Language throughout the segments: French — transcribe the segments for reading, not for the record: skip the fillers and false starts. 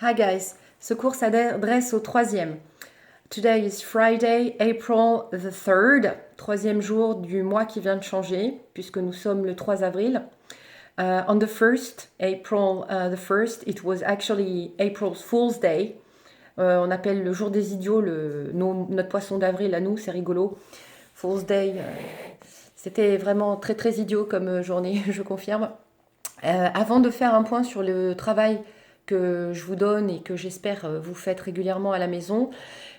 Hi guys, ce cours s'adresse au troisième. Today is Friday, April the 3rd, troisième jour du mois qui vient de changer, puisque nous sommes le 3 avril. On the 1st, April the 1st, it was actually April's Fool's Day. On appelle le jour des idiots notre poisson d'avril à nous, c'est rigolo. Fool's Day, c'était vraiment très très idiot comme journée, je confirme. Avant de faire un point sur le travail que je vous donne et que j'espère vous faites régulièrement à la maison,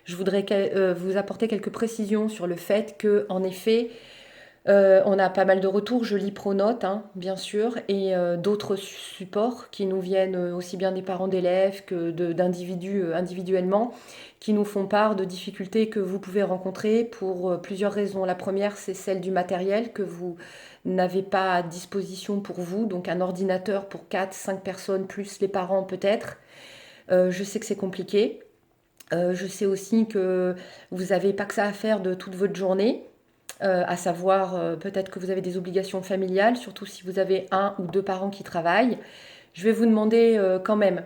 je voudrais vous apporter quelques précisions sur le fait que, en effet, on a pas mal de retours, je lis Pronote, hein, bien sûr, et d'autres supports qui nous viennent aussi bien des parents d'élèves que d'individus individuellement, qui nous font part de difficultés que vous pouvez rencontrer pour plusieurs raisons. La première, c'est celle du matériel que vous n'avez pas à disposition pour vous, donc un ordinateur pour 4, 5 personnes, plus les parents peut-être. Je sais que c'est compliqué. Je sais aussi que vous n'avez pas que ça à faire de toute votre journée. À savoir peut-être que vous avez des obligations familiales, surtout si vous avez 1 ou 2 parents qui travaillent. Je vais vous demander quand même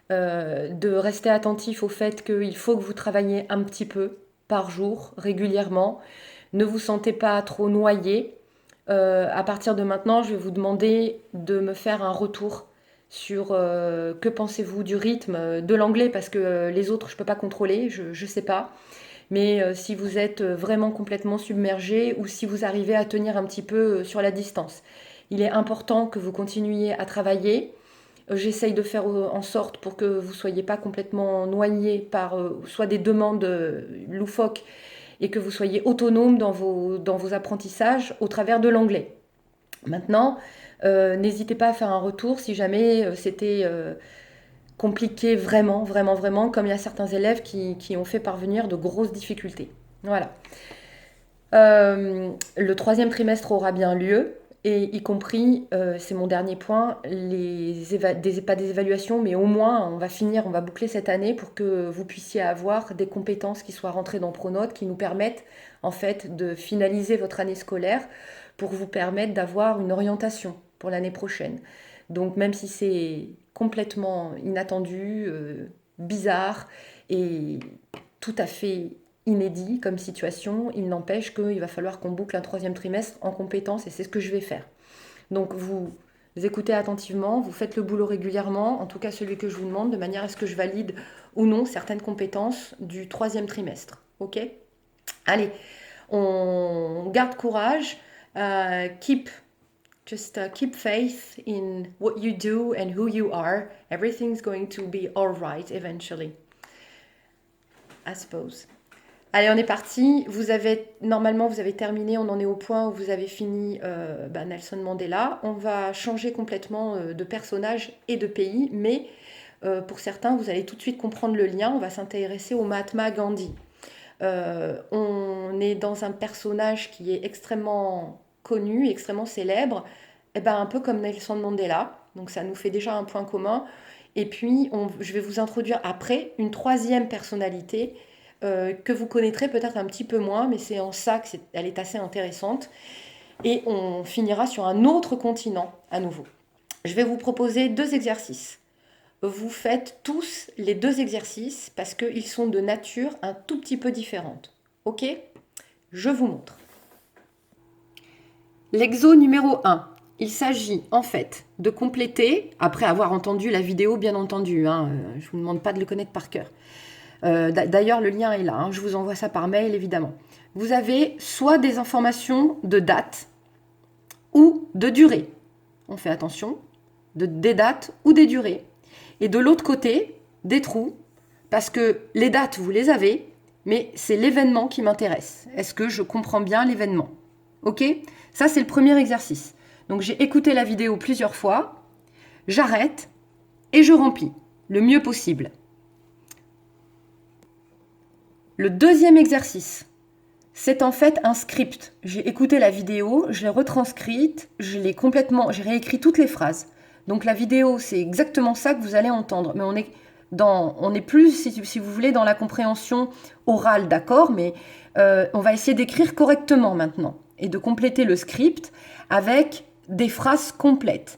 de rester attentif au fait qu'il faut que vous travailliez un petit peu par jour, régulièrement. Ne vous sentez pas trop noyé. À partir de maintenant, je vais vous demander de me faire un retour sur que pensez-vous du rythme de l'anglais, parce que les autres, je ne peux pas contrôler, je ne sais pas. Mais si vous êtes vraiment complètement submergé ou si vous arrivez à tenir un petit peu sur la distance. Il est important que vous continuiez à travailler. J'essaye de faire en sorte pour que vous ne soyez pas complètement noyé par soit des demandes loufoques et que vous soyez autonome dans vos apprentissages au travers de l'anglais. Maintenant, n'hésitez pas à faire un retour si jamais c'était compliqué vraiment, vraiment, vraiment, comme il y a certains élèves qui ont fait parvenir de grosses difficultés. Voilà. Le troisième trimestre aura bien lieu, et y compris, c'est mon dernier point, pas des évaluations, mais au moins on va boucler cette année pour que vous puissiez avoir des compétences qui soient rentrées dans Pronote, qui nous permettent en fait de finaliser votre année scolaire pour vous permettre d'avoir une orientation pour l'année prochaine. Donc même si c'est complètement inattendu, bizarre et tout à fait inédit comme situation, il n'empêche qu'il va falloir qu'on boucle un troisième trimestre en compétences, et c'est ce que je vais faire. Donc vous écoutez attentivement, vous faites le boulot régulièrement, en tout cas celui que je vous demande, de manière à ce que je valide ou non certaines compétences du troisième trimestre. Ok? Allez, on garde courage, keep faith in what you do and who you are. Everything's going to be all right eventually, I suppose. Allez, on est parti. Normalement, vous avez terminé. On en est au point où vous avez fini Nelson Mandela. On va changer complètement de personnage et de pays, mais pour certains, vous allez tout de suite comprendre le lien. On va s'intéresser au Mahatma Gandhi. On est dans un personnage qui est extrêmement connu, extrêmement célèbre, un peu comme Nelson Mandela. Donc ça nous fait déjà un point commun. Et puis, je vais vous introduire après une troisième personnalité que vous connaîtrez peut-être un petit peu moins, mais c'est en ça qu'elle est assez intéressante. Et on finira sur un autre continent à nouveau. Je vais vous proposer 2 exercices. Vous faites tous les 2 exercices parce qu'ils sont de nature un tout petit peu différente. Ok? Je vous montre. L'exo numéro 1. Il s'agit en fait de compléter, après avoir entendu la vidéo bien entendu, je ne vous demande pas de le connaître par cœur. D'ailleurs, le lien est là, je vous envoie ça par mail évidemment. Vous avez soit des informations de date ou de durée. On fait attention, des dates ou des durées. Et de l'autre côté, des trous, parce que les dates, vous les avez, mais c'est l'événement qui m'intéresse. Est-ce que je comprends bien l'événement? Ok? Ça, c'est le premier exercice. Donc, j'ai écouté la vidéo plusieurs fois, j'arrête et je remplis le mieux possible. Le deuxième exercice, c'est en fait un script. J'ai écouté la vidéo, je l'ai retranscrite, j'ai réécrit toutes les phrases. Donc la vidéo, c'est exactement ça que vous allez entendre. Mais on est plus, si vous voulez, dans la compréhension orale, d'accord, mais on va essayer d'écrire correctement maintenant et de compléter le script avec des phrases complètes.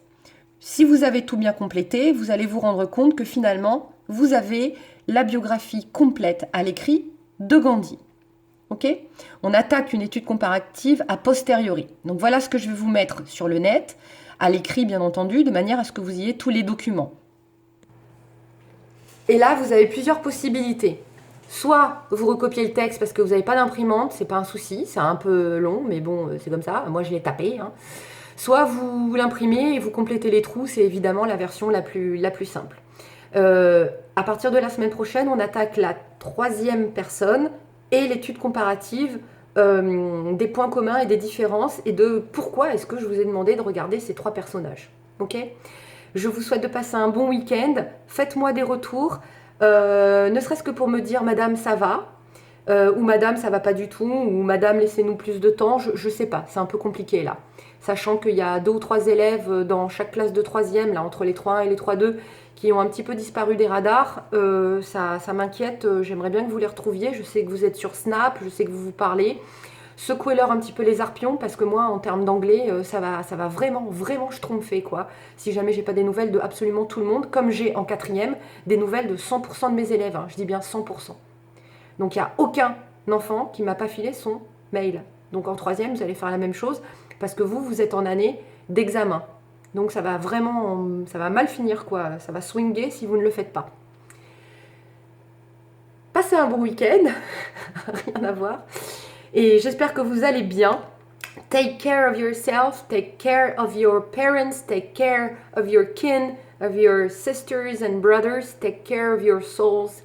Si vous avez tout bien complété, vous allez vous rendre compte que finalement, vous avez la biographie complète à l'écrit de Gandhi. Ok ? On attaque une étude comparative a posteriori. Donc voilà ce que je vais vous mettre sur le net, à l'écrit bien entendu, de manière à ce que vous ayez tous les documents. Et là, vous avez plusieurs possibilités. Soit vous recopiez le texte parce que vous n'avez pas d'imprimante, c'est pas un souci, c'est un peu long, mais bon, c'est comme ça, moi je l'ai tapé. Hein. Soit vous l'imprimez et vous complétez les trous, c'est évidemment la version la plus simple. À partir de la semaine prochaine, on attaque la 3e personne et l'étude comparative des points communs et des différences et de pourquoi est-ce que je vous ai demandé de regarder ces 3 personnages. Ok ? Je vous souhaite de passer un bon week-end. Faites-moi des retours, ne serait-ce que pour me dire Madame ça va, ou Madame ça va pas du tout, ou Madame laissez-nous plus de temps. Je sais pas, c'est un peu compliqué là. Sachant qu'il y a 2 ou 3 élèves dans chaque classe de 3e, là, entre les 3.1 et les 3.2, qui ont un petit peu disparu des radars. Ça m'inquiète, j'aimerais bien que vous les retrouviez. Je sais que vous êtes sur Snap, je sais que vous vous parlez. Secouez-leur un petit peu les arpions, parce que moi, en termes d'anglais, ça va vraiment, vraiment schtroumpfer, quoi. Si jamais j'ai pas des nouvelles de absolument tout le monde, comme j'ai en 4e des nouvelles de 100% de mes élèves, hein, je dis bien 100%. Donc il n'y a aucun enfant qui m'a pas filé son mail. Donc en 3e, vous allez faire la même chose, parce que vous êtes en année d'examen. Donc ça va mal finir, quoi. Ça va swinguer si vous ne le faites pas. Passez un bon week-end, rien à voir. Et j'espère que vous allez bien. Take care of yourself, take care of your parents, take care of your kin, of your sisters and brothers, take care of your souls.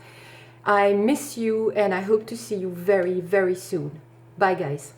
I miss you and I hope to see you very, very soon. Bye guys.